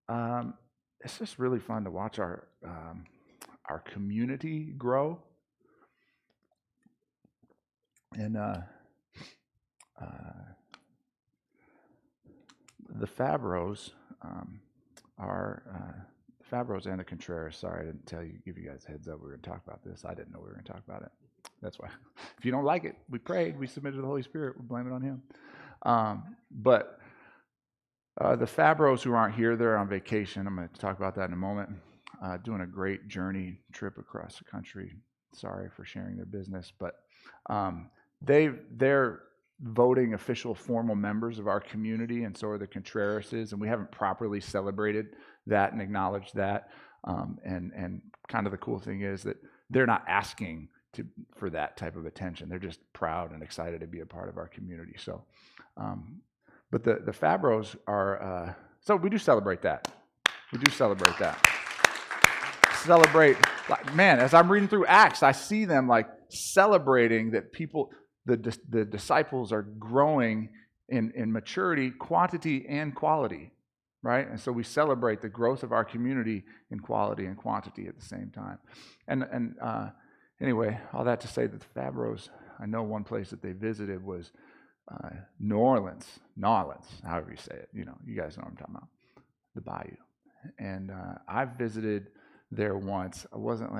it's just really fun to watch our community grow. And the Fabros are Fabros and the Chachare. Sorry, I didn't give you guys a heads up. We were going to talk about this. I didn't know we were going to talk about it. That's why. If you don't like it, we prayed. We submitted to the Holy Spirit. We blame it on Him. But the Fabros who aren't here, they're on vacation. I'm going to talk about that in a moment. Doing a great journey trip across the country. Sorry for sharing their business, but they're voting official formal members of our community, and so are the Chachares, and we haven't properly celebrated that and acknowledged that. And kind of the cool thing is that they're not asking for that type of attention. They're just proud and excited to be a part of our community. So, but the Fabros are, so we do celebrate that. We do celebrate that. Celebrate, like, man, as I'm reading through Acts, I see them like celebrating that people, the disciples are growing in maturity, quantity, and quality, right? And so we celebrate the growth of our community in quality and quantity at the same time. And anyway, all that to say that the Fabros, I know one place that they visited was New Orleans, however you say it. You know, you guys know what I'm talking about, the Bayou. And I visited there once. It wasn't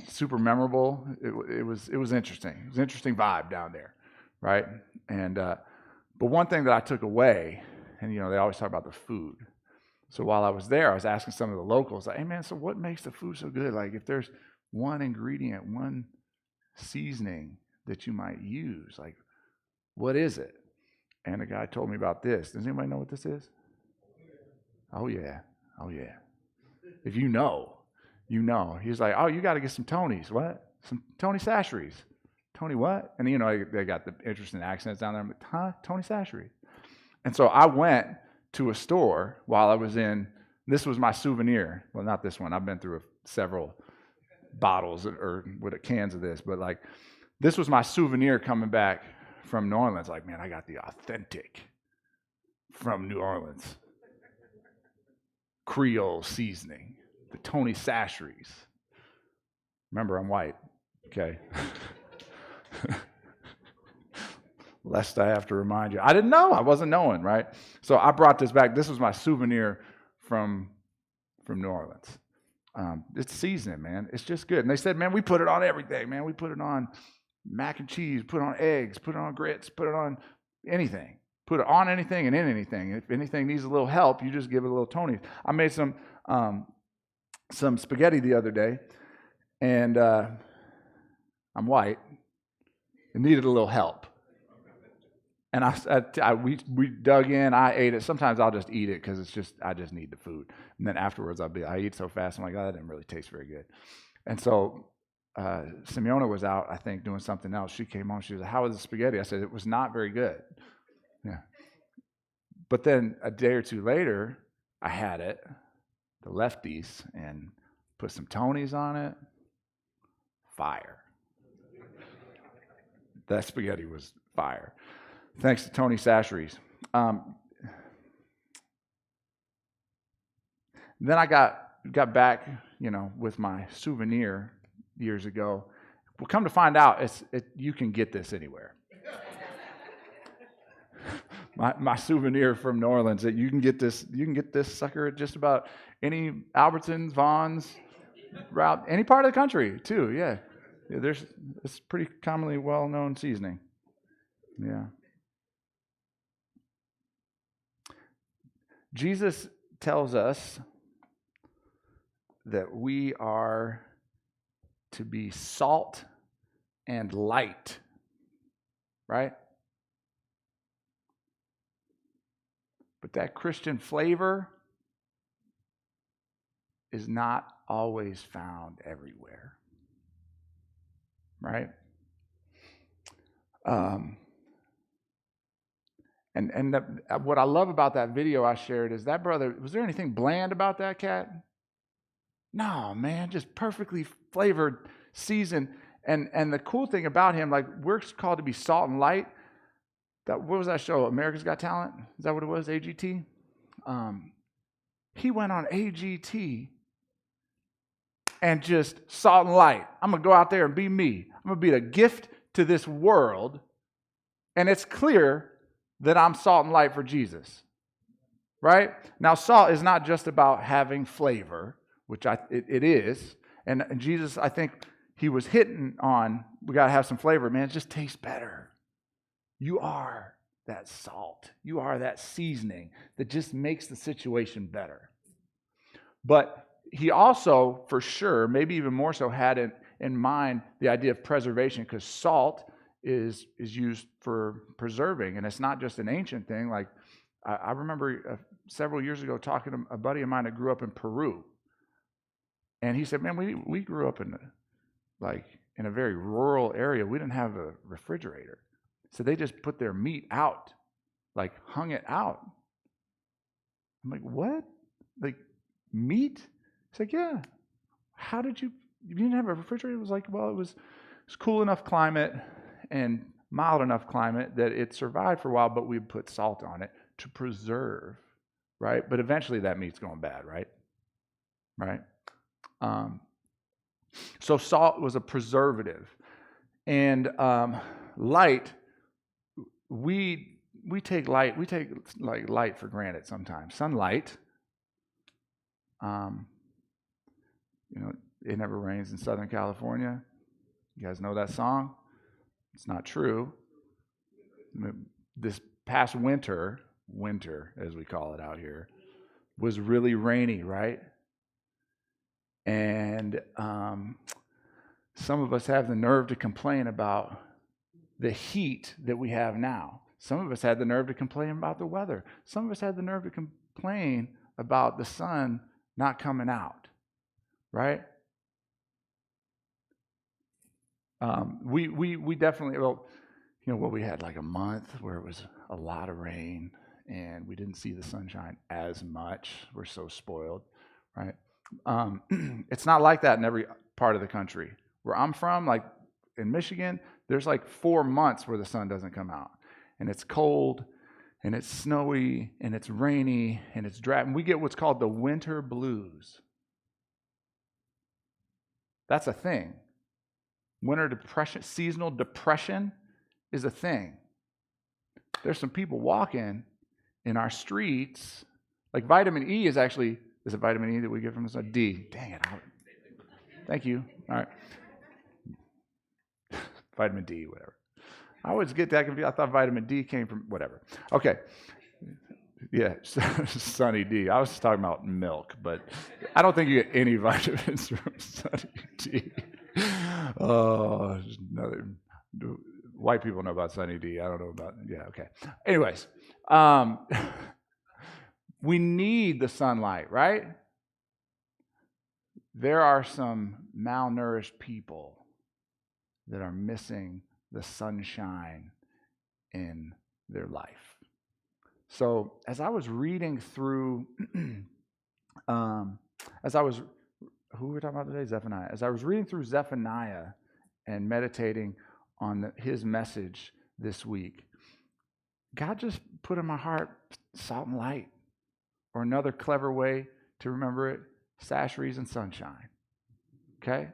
super memorable. It was interesting. It was an interesting vibe down there, right? And but one thing that I took away, and you know, they always talk about the food. So while I was there, I was asking some of the locals, like, "Hey man, so what makes the food so good? Like, if there's one ingredient, one seasoning that you might use, like, what is it?" And the guy told me about this. Does anybody know what this is? Oh yeah. If you know, you know. He's like, "Oh, you got to get some Tonys." What? Some Tony Chachares. Tony what? And you know, they got the interesting accents down there. I'm like, "Huh? Tony Chachares." And so I went to a store while I was in. This was my souvenir. Well, not this one. I've been through several bottles or with cans of this, but like, this was my souvenir coming back from New Orleans. Like, man, I got the authentic from New Orleans Creole seasoning, the Tony Chachares. Remember, I'm white, okay? Lest I have to remind you. I didn't know. I wasn't knowing, right? So I brought this back. This was my souvenir from New Orleans. It's seasoning, man. It's just good. And they said, man, we put it on everything, man. We put it on mac and cheese, put it on eggs, put it on grits, put it on anything. Put it on anything and in anything. If anything needs a little help, you just give it a little Tony. I made some spaghetti the other day, and I'm white. It needed a little help. And we dug in. I ate it. Sometimes I'll just eat it because I just need the food. And then afterwards, I eat so fast. I'm like, oh, that didn't really taste very good. And so Simeona was out, I think, doing something else. She came home. She was like, how was the spaghetti? I said, it was not very good. Yeah. But then a day or two later, I had it, the lefties, and put some Tonys on it. Fire. That spaghetti was fire. Thanks to Tony Chachares. Then I got back, you know, with my souvenir years ago. Well, come to find out, you can get this anywhere. My souvenir from New Orleans, that you can get this sucker at just about any Albertsons, Vons, route, any part of the country too. Yeah, it's pretty commonly well-known seasoning. Yeah. Jesus tells us that we are to be salt and light, right? But that Christian flavor is not always found everywhere, right? And what I love about that video I shared is that brother, was there anything bland about that cat? No, man, just perfectly flavored, seasoned. And the cool thing about him, like, we're called to be salt and light. What was that show? America's Got Talent? Is that what it was? AGT? he went on AGT and just salt and light. I'm going to go out there and be me. I'm going to be a gift to this world. And it's clear that I'm salt and light for Jesus. Right? Now, salt is not just about having flavor, which it is. And Jesus, I think he was hitting on, we got to have some flavor. Man, it just tastes better. You are that salt. You are that seasoning that just makes the situation better. But he also, for sure, maybe even more so, had in mind the idea of preservation, because salt is used for preserving. And it's not just an ancient thing. Like, I remember several years ago talking to a buddy of mine that grew up in Peru. And he said, man, we grew up in a very rural area. We didn't have a refrigerator. So they just put their meat out, like hung it out. I'm like, what? Like meat? He's like, yeah. How did you didn't have a refrigerator? It was like, well, it was cool enough climate and mild enough climate that it survived for a while, but we put salt on it to preserve, right? But eventually that meat's going bad, right? Right? So salt was a preservative. And light, we take light for granted sometimes. Sunlight, it never rains in Southern California. You guys know that song? It's not true. This past winter as we call it out here, was really rainy, right? And some of us have the nerve to complain about the heat that we have now. Some of us had the nerve to complain about the weather. Some of us had the nerve to complain about the sun not coming out, right? We definitely, we had like a month where it was a lot of rain and we didn't see the sunshine as much. We're so spoiled, right? It's not like that in every part of the country. Where I'm from, like in Michigan, there's like 4 months where the sun doesn't come out. And it's cold, and it's snowy, and it's rainy, and it's dry. And we get what's called the winter blues. That's a thing. Winter depression, seasonal depression is a thing. There's some people walking in our streets. Like vitamin E is it vitamin E that we get from the sun? D. Dang it. Thank you. All right. Vitamin D, whatever. I always get that confused. I thought vitamin D came from whatever. Okay. Yeah, Sunny D. I was talking about milk, but I don't think you get any vitamins from Sunny D. Oh, white people know about Sunny D. I don't know about, okay. Anyways, we need the sunlight, right? There are some malnourished people that are missing the sunshine in their life. So as I was reading through, who were we talking about today? Zephaniah. As I was reading through Zephaniah and meditating on his message this week, God just put in my heart salt and light, or another clever way to remember it, sasheries and sunshine. Okay?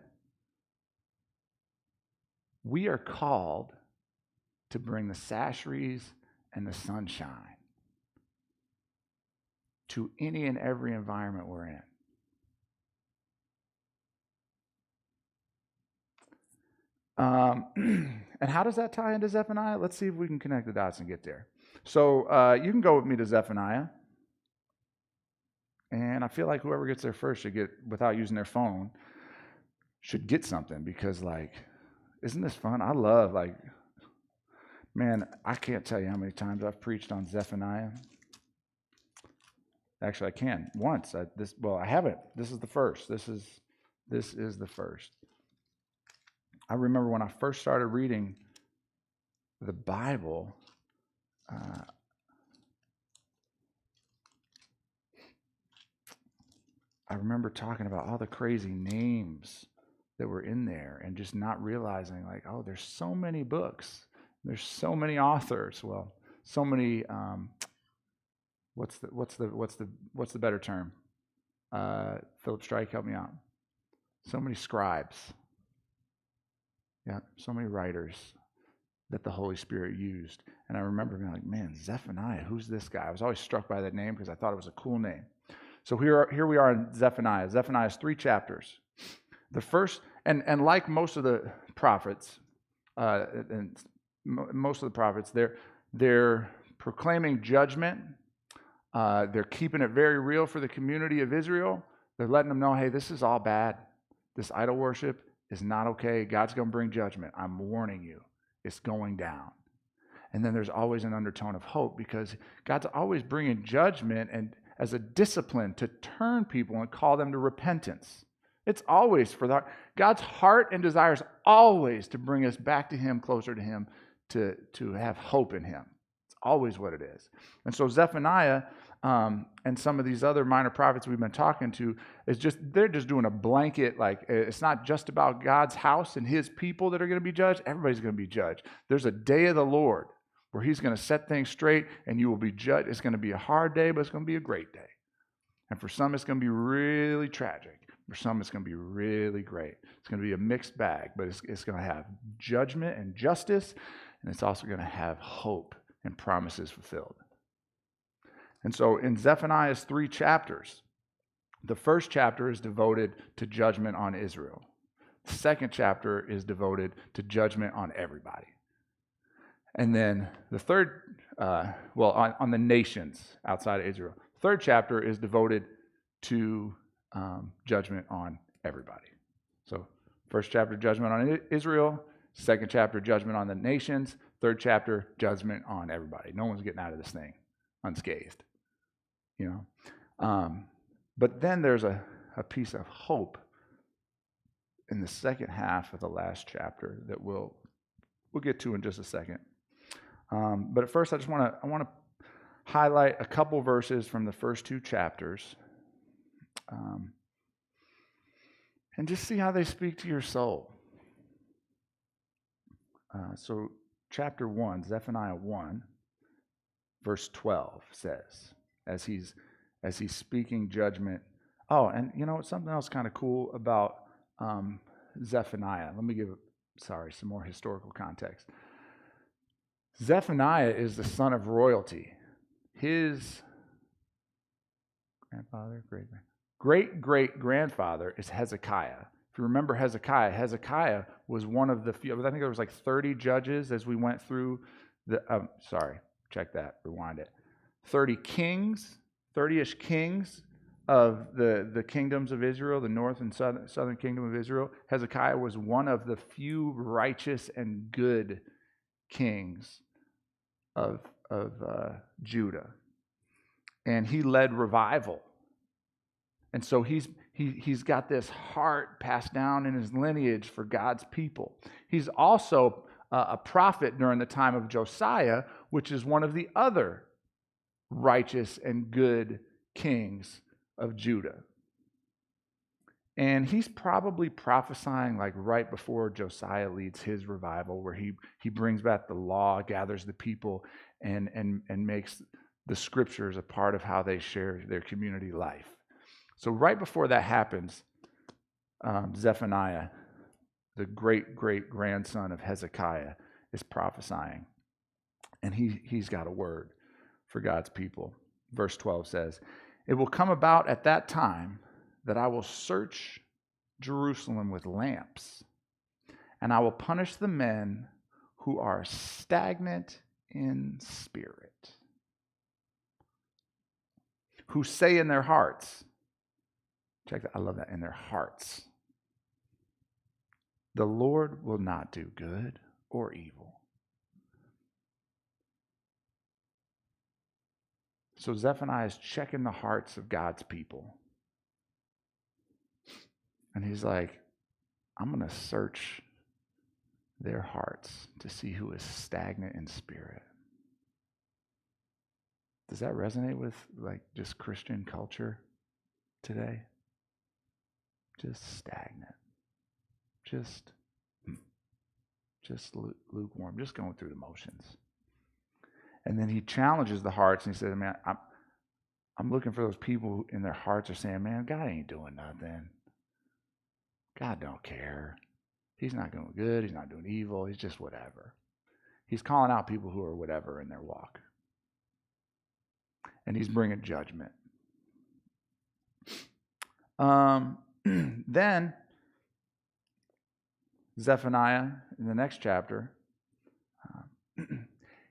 We are called to bring the sasheries and the sunshine to any and every environment we're in. And how does that tie into Zephaniah? Let's see if we can connect the dots and get there. So you can go with me to Zephaniah. And I feel like whoever gets there first should get, without using their phone, should get something, because isn't this fun? I love, man, I can't tell you how many times I've preached on Zephaniah. Actually, I can. Once. I haven't. This is the first. This is the first. I remember when I first started reading the Bible, I remember talking about all the crazy names that were in there and just not realizing, there's so many books. There's so many authors. Well, so many, what's the better term? Philip Strike, help me out. So many scribes. Yeah, so many writers that the Holy Spirit used. And I remember being like, man, Zephaniah, who's this guy? I was always struck by that name because I thought it was a cool name. So here we are in Zephaniah. Zephaniah is 3 chapters. The first, and like most of the prophets, most of the prophets, they're proclaiming judgment. They're keeping it very real for the community of Israel. They're letting them know, hey, this is all bad. This idol worship is not okay. God's going to bring judgment. I'm warning you. It's going down. And then there's always an undertone of hope because God's always bringing judgment and as a discipline to turn people and call them to repentance. It's always for that. God's heart and desire is always to bring us back to Him, closer to Him, to have hope in Him. It's always what it is. And so Zephaniah and some of these other minor prophets we've been talking to, they're just doing a blanket, like it's not just about God's house and His people that are going to be judged. Everybody's going to be judged. There's a day of the Lord where He's going to set things straight and you will be judged. It's going to be a hard day, but it's going to be a great day. And for some, it's going to be really tragic. For some, it's going to be really great. It's going to be a mixed bag, but it's going to have judgment and justice, and it's also going to have hope and promises fulfilled. And so in Zephaniah's 3 chapters, the first chapter is devoted to judgment on Israel. The second chapter is devoted to judgment on everybody. And then the third, on the nations outside of Israel. Third chapter is devoted to judgment on everybody. So first chapter, judgment on Israel. Second chapter, judgment on the nations. Third chapter, judgment on everybody. No one's getting out of this thing unscathed. But then there's a piece of hope in the second half of the last chapter that we'll get to in just a second. But at first, I want to highlight a couple verses from the first 2 chapters, and just see how they speak to your soul. So, chapter 1, Zephaniah 1, verse 12 says, as he's speaking judgment. Oh, and something else kind of cool about Zephaniah. Let me give some more historical context. Zephaniah is the son of royalty. His grandfather, great-great-grandfather is Hezekiah. If you remember Hezekiah was one of the few, I think there was like 30 judges as we went through rewind it. 30-ish kings of the kingdoms of Israel, the north and southern kingdom of Israel. Hezekiah was one of the few righteous and good kings of Judah. And he led revival. And so he's got this heart passed down in his lineage for God's people. He's also a prophet during the time of Josiah, which is one of the other righteous and good kings of Judah. And he's probably prophesying like right before Josiah leads his revival, where he brings back the law, gathers the people, and makes the scriptures a part of how they share their community life. So right before that happens, Zephaniah, the great-great-grandson of Hezekiah, is prophesying. And he's got a word for God's people. Verse 12 says, "It will come about at that time that I will search Jerusalem with lamps, and I will punish the men who are stagnant in spirit, who say in their hearts," check that, I love that, in their hearts, "The Lord will not do good or evil." So Zephaniah is checking the hearts of God's people. And he's like, I'm going to search their hearts to see who is stagnant in spirit. Does that resonate with like just Christian culture today? Just stagnant. Just lukewarm, just going through the motions. And then he challenges the hearts and he says, man, I'm looking for those people who in their hearts are saying, man, God ain't doing nothing. God don't care. He's not doing good. He's not doing evil. He's just whatever. He's calling out people who are whatever in their walk. And he's bringing judgment. Then Zephaniah, in the next chapter,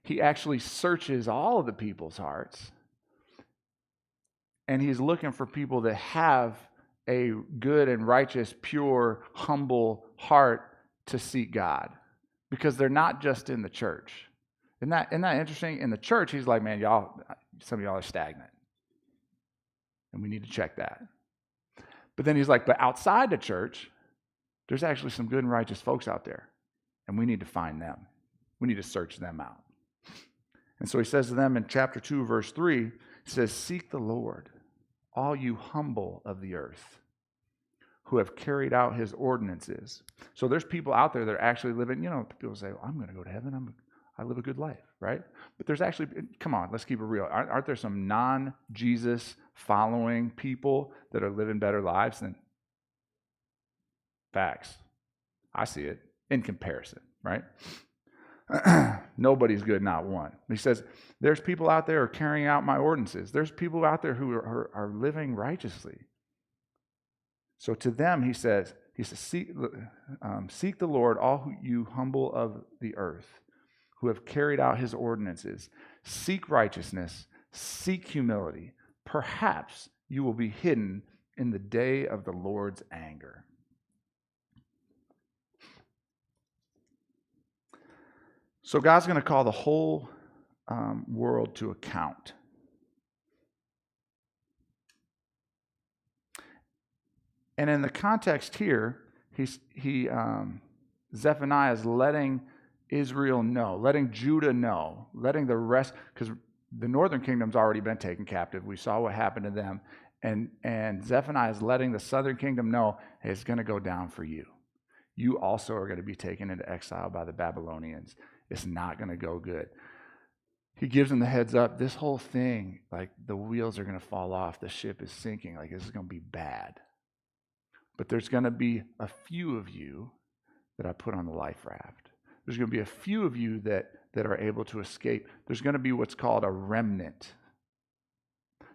he actually searches all of the people's hearts. And he's looking for people that have a good and righteous, pure, humble heart to seek God. Because they're not just in the church. Isn't that interesting? In the church, he's like, man, some of y'all are stagnant. And we need to check that. But then he's like, but outside the church, there's actually some good and righteous folks out there. And we need to find them. We need to search them out. And so he says to them in chapter 2, verse 3, he says, seek the Lord, all you humble of the earth, who have carried out his ordinances. So there's people out there that are actually living, people say, well, I'm going to go to heaven. I live a good life, right? But there's actually, come on, let's keep it real. Aren't there some non-Jesus following people that are living better lives than facts? I see it in comparison, right? Nobody's good, not one. He says, there's people out there who are carrying out my ordinances. There's people out there who are living righteously. So to them, he says, seek the Lord, all you humble of the earth, who have carried out his ordinances. Seek righteousness, seek humility. Perhaps you will be hidden in the day of the Lord's anger. So God's going to call the whole world to account. And in the context here, Zephaniah is letting Israel know, letting Judah know, letting the rest, because the northern kingdom's already been taken captive. We saw what happened to them. And Zephaniah is letting the southern kingdom know, hey, it's going to go down for you. You also are going to be taken into exile by the Babylonians. It's not going to go good. He gives them the heads up. This whole thing, like the wheels are going to fall off. The ship is sinking. Like this is going to be bad. But there's going to be a few of you that I put on the life raft. There's going to be a few of you that are able to escape. There's going to be what's called a remnant.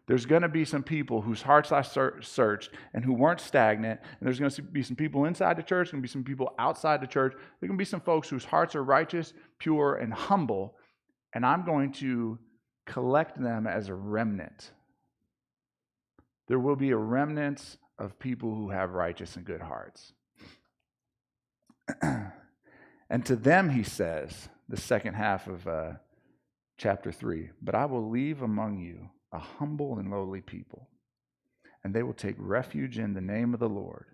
There's going to be some people whose hearts I searched and who weren't stagnant. And there's going to be some people inside the church. There's going to be some people outside the church. There's going to be some folks whose hearts are righteous, pure, and humble. And I'm going to collect them as a remnant. There will be a remnant of people who have righteous and good hearts. And to them, he says, the second half of chapter 3, but I will leave among you a humble and lowly people, and they will take refuge in the name of the Lord.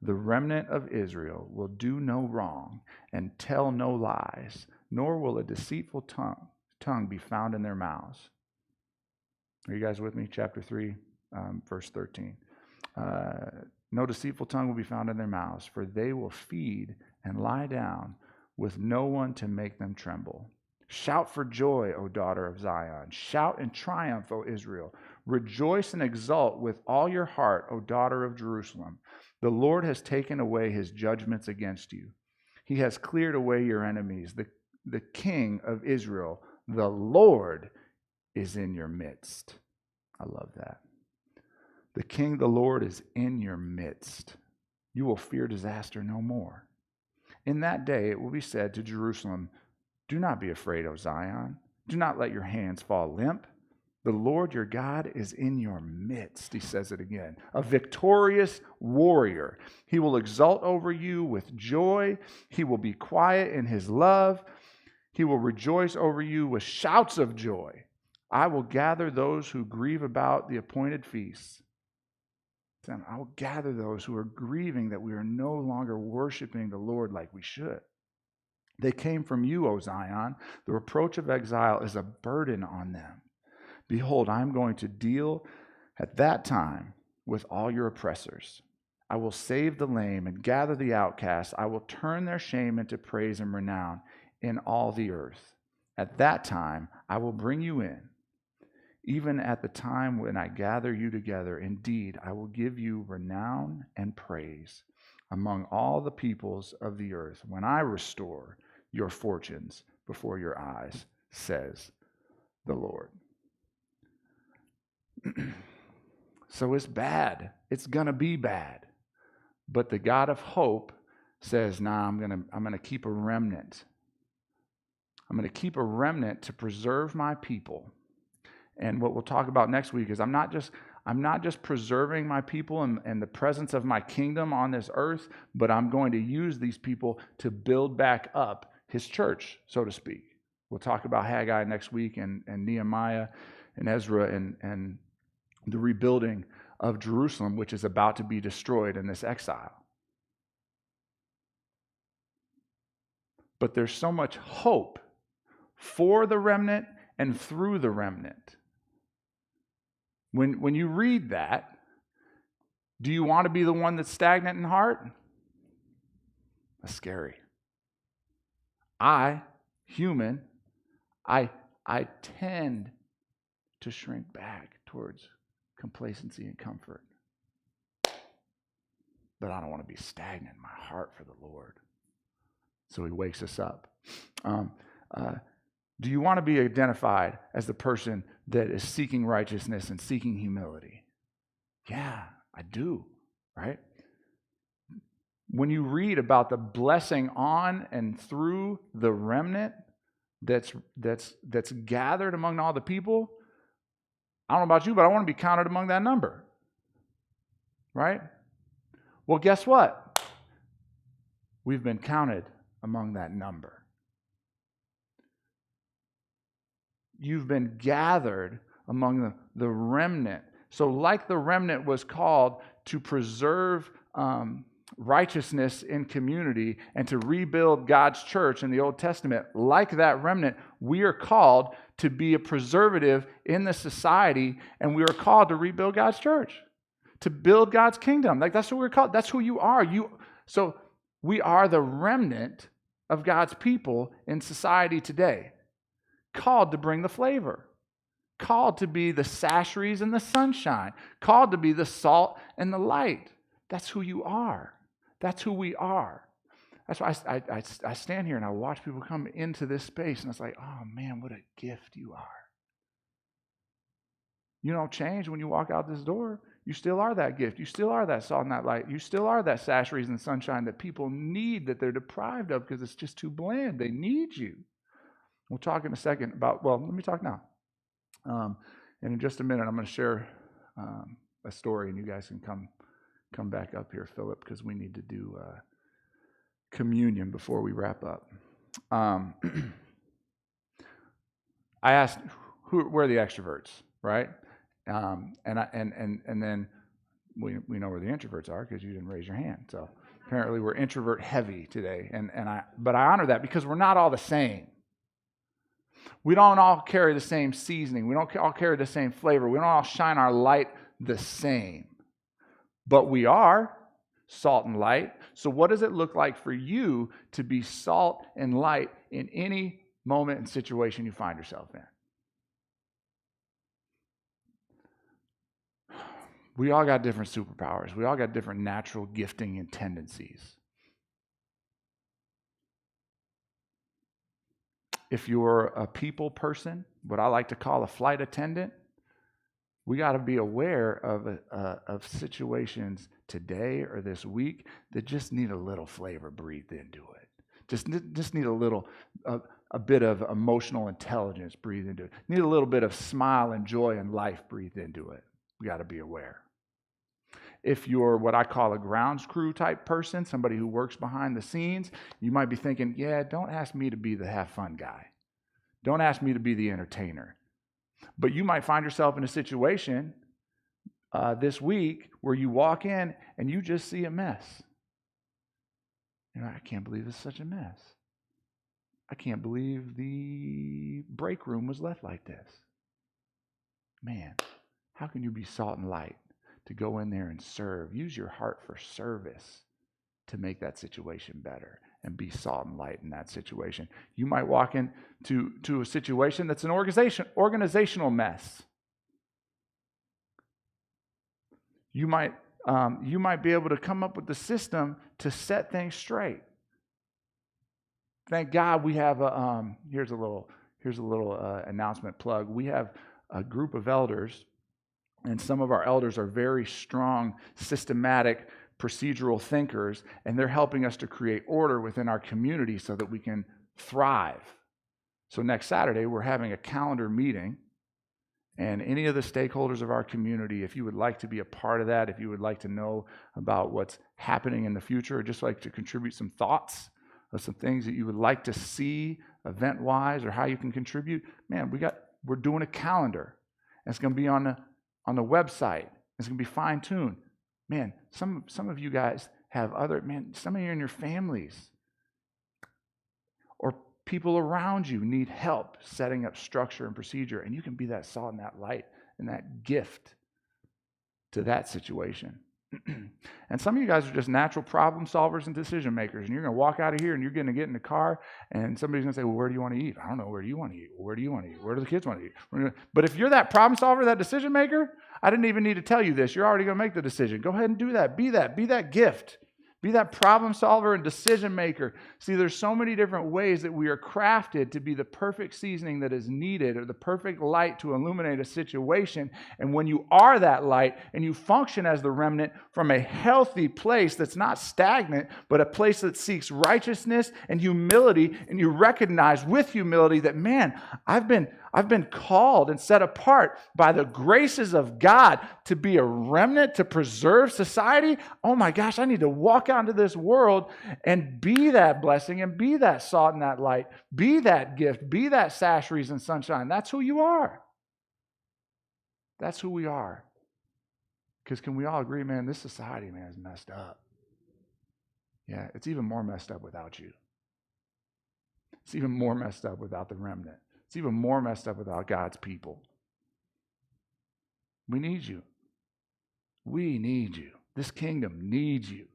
The remnant of Israel will do no wrong and tell no lies, nor will a deceitful tongue be found in their mouths. Are you guys with me? Chapter 3, verse 13. No deceitful tongue will be found in their mouths, for they will feed and lie down with no one to make them tremble. Shout for joy, O daughter of Zion. Shout in triumph, O Israel. Rejoice and exult with all your heart, O daughter of Jerusalem. The Lord has taken away his judgments against you. He has cleared away your enemies. The King of Israel, the Lord, is in your midst. I love that. The King, the Lord, is in your midst. You will fear disaster no more. In that day it will be said to Jerusalem, do not be afraid, O Zion. Do not let your hands fall limp. The Lord your God is in your midst. He says it again. A victorious warrior. He will exult over you with joy. He will be quiet in his love. He will rejoice over you with shouts of joy. I will gather those who grieve about the appointed feasts. I will gather those who are grieving that we are no longer worshiping the Lord like we should. They came from you, O Zion. The reproach of exile is a burden on them. Behold, I am going to deal at that time with all your oppressors. I will save the lame and gather the outcasts. I will turn their shame into praise and renown in all the earth. At that time, I will bring you in. even at the time when I gather you together, indeed, I will give you renown and praise among all the peoples of the earth when I restore your fortunes before your eyes, says the Lord. So it's bad. It's going to be bad. But the God of hope says, nah, I'm going to keep a remnant. I'm going to keep a remnant to preserve my people. And what we'll talk about next week is I'm not just preserving my people and the presence of my kingdom on this earth, but I'm going to use these people to build back up his church, so to speak. We'll talk about Haggai next week and Nehemiah and Ezra and the rebuilding of Jerusalem, which is about to be destroyed in this exile. But there's so much hope for the remnant and through the remnant. When you read that, do you want to be the one that's stagnant in heart? That's scary. Human, I tend to shrink back towards complacency and comfort. But I don't want to be stagnant in my heart for the Lord. So he wakes us up. Do you want to be identified as the person that is seeking righteousness and seeking humility? Yeah, I do, right? When you read about the blessing on and through the remnant that's gathered among all the people, I don't know about you, but I want to be counted among that number, right? Well, guess what? We've been counted among that number. You've been gathered among the remnant. So like the remnant was called to preserve righteousness in community and to rebuild God's church in the Old Testament, like that remnant, we are called to be a preservative in the society, and we are called to rebuild God's church, to build God's kingdom. Like that's what we're called. That's who you are. So we are the remnant of God's people in society today, called to bring the flavor, called to be the sasheries and the sunshine, called to be the salt and the light. That's who you are. That's who we are. That's why I stand here and I watch people come into this space, and it's like, oh man, what a gift you are. You don't change when you walk out this door. You still are that gift. You still are that salt and that light. You still are that sasheries and sunshine that people need, that they're deprived of because it's just too bland. They need you. We'll talk in a second about, well, let me talk now. And in just a minute, I'm going to share a story, and you guys can come back up here, Philip, because we need to do communion before we wrap up. I asked, where are the extroverts, right? And then we know where the introverts are because you didn't raise your hand. So apparently we're introvert heavy today, but I honor that because we're not all the same. We don't all carry the same seasoning. We don't all carry the same flavor. We don't all shine our light the same. But we are salt and light. So what does it look like for you to be salt and light in any moment and situation you find yourself in? We all got different superpowers. We all got different natural gifting and tendencies. If you're a people person, what I like to call a flight attendant, we got to be aware of situations today or this week that just need a little flavor breathed into it. Just need a bit of emotional intelligence breathed into it. Need a little bit of smile and joy and life breathed into it. We got to be aware. If you're what I call a grounds crew type person, somebody who works behind the scenes, you might be thinking, yeah, don't ask me to be the have fun guy. Don't ask me to be the entertainer. But you might find yourself in a situation this week where you walk in and you just see a mess. I can't believe it's such a mess. I can't believe the break room was left like this. Man, how can you be salt and light to go in there and serve? Use your heart for service to make that situation better and be salt and light in that situation. You might walk into a situation that's an organizational mess. You might be able to come up with the system to set things straight. Thank God we have here's a little announcement plug. We have a group of elders, and some of our elders are very strong, systematic, procedural thinkers, and they're helping us to create order within our community so that we can thrive. So next Saturday, we're having a calendar meeting, and any of the stakeholders of our community, if you would like to be a part of that, if you would like to know about what's happening in the future, or just like to contribute some thoughts of some things that you would like to see event-wise or how you can contribute, man, we're doing a calendar. And it's going to be on the website. It's going to be fine-tuned. Man, some of you guys have some of you in your families or people around you need help setting up structure and procedure, and you can be that salt and that light and that gift to that situation. And some of you guys are just natural problem solvers and decision makers, and you're going to walk out of here and you're going to get in the car, and somebody's going to say, well, where do you want to eat? I don't know. Where do you want to eat? Where do you want to eat? Where do the kids want to eat? But if you're that problem solver, that decision maker, I didn't even need to tell you this. You're already going to make the decision. Go ahead and do that. Be that gift. Be that problem solver and decision maker. See, there's so many different ways that we are crafted to be the perfect seasoning that is needed, or the perfect light to illuminate a situation. And when you are that light and you function as the remnant from a healthy place that's not stagnant, but a place that seeks righteousness and humility, and you recognize with humility that, man, I've been called and set apart by the graces of God to be a remnant, to preserve society. Oh my gosh, I need to walk out into this world and be that blessing and be that salt and that light, be that gift, be that sash, reason, sunshine. That's who you are. That's who we are. Because can we all agree, man, this society, man, is messed up. Yeah, it's even more messed up without you. It's even more messed up without the remnant. It's even more messed up without God's people. We need you. We need you. This kingdom needs you.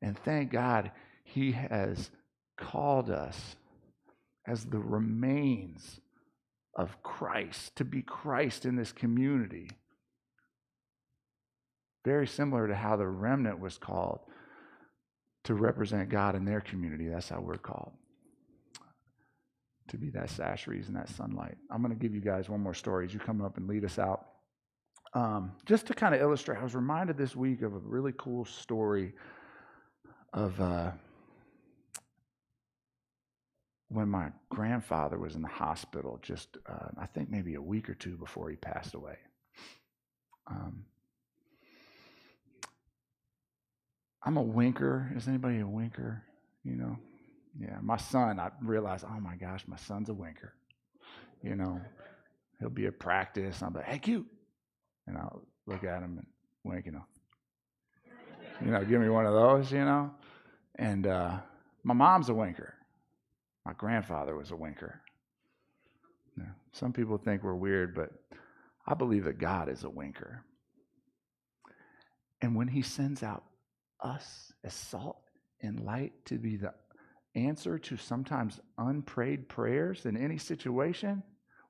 And thank God He has called us as the remains of Christ, to be Christ in this community. Very similar to how the remnant was called to represent God in their community. That's how we're called. To be that sash reason, that sunlight. I'm going to give you guys one more story as you come up and lead us out. Just to kind of illustrate, I was reminded this week of a really cool story of when my grandfather was in the hospital, just I think maybe a week or two before he passed away. I'm a winker. Is anybody a winker? You know? Yeah, my son, I realized, oh my gosh, my son's a winker. You know, he'll be at practice, and I'll be like, hey, cute. And I'll look at him and wink, give me one of those, And my mom's a winker. My grandfather was a winker. Now, some people think we're weird, but I believe that God is a winker. And when He sends out us as salt and light to be the answer to sometimes unprayed prayers in any situation,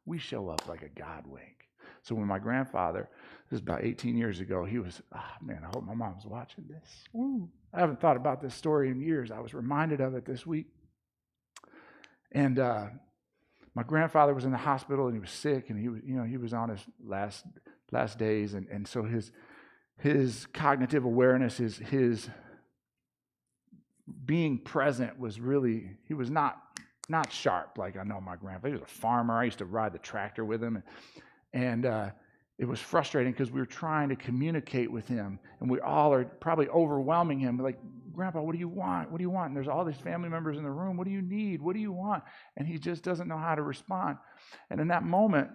we show up like a God wink. So when my grandfather, this is about 18 years ago, he was, man, I hope my mom's watching this. Woo. I haven't thought about this story in years. I was reminded of it this week. And my grandfather was in the hospital and he was sick, and he was on his last days, and so his cognitive awareness, his being present was really, he was not sharp like I know my grandfather. He was a farmer. I used to ride the tractor with him, and it was frustrating because we were trying to communicate with him, and we all are probably overwhelming him. Like, Grandpa, what do you want? What do you want? And there's all these family members in the room. What do you need? What do you want? And he just doesn't know how to respond. And in that moment,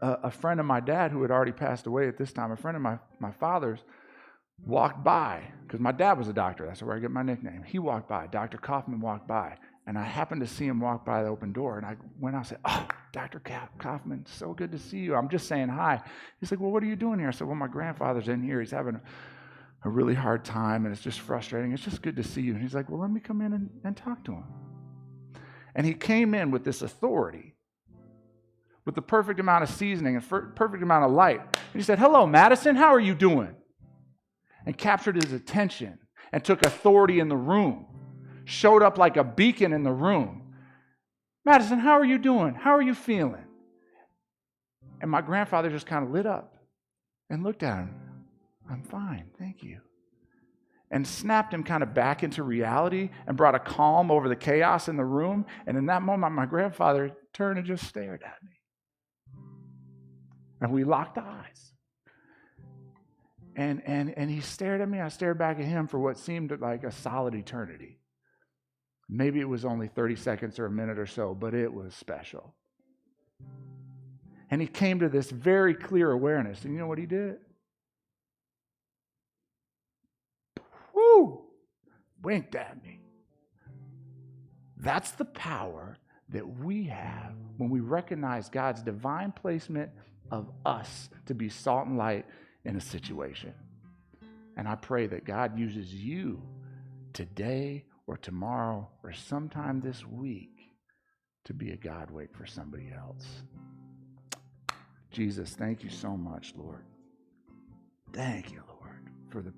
a friend of my dad, who had already passed away at this time, a friend of my father's, walked by, because my dad was a doctor. That's where I get my nickname. He walked by. Dr. Kaufman walked by, and I happened to see him walk by the open door, and I went out and said, oh, Dr. Kaufman, so good to see you. I'm just saying hi. He's like, well, what are you doing here? I said, well, my grandfather's in here. He's having a really hard time, and it's just frustrating. It's just good to see you. And he's like, well, let me come in and talk to him. And he came in with this authority, with the perfect amount of seasoning and perfect amount of light. And he said, hello, Madison, how are you doing? and captured his attention and took authority in the room, showed up like a beacon in the room. Madison, how are you doing? How are you feeling? And my grandfather just kind of lit up and looked at him. I'm fine, thank you. And snapped him kind of back into reality and brought a calm over the chaos in the room. And in that moment, my grandfather turned and just stared at me. And we locked eyes. And he stared at me. I stared back at him for what seemed like a solid eternity. Maybe it was only 30 seconds or a minute or so, but it was special. And he came to this very clear awareness. And you know what he did? Woo! Winked at me. That's the power that we have when we recognize God's divine placement of us to be salt and light in a situation. And I pray that God uses you today or tomorrow or sometime this week to be a God wake for somebody else. Jesus, thank you so much, Lord. Thank you, Lord, for the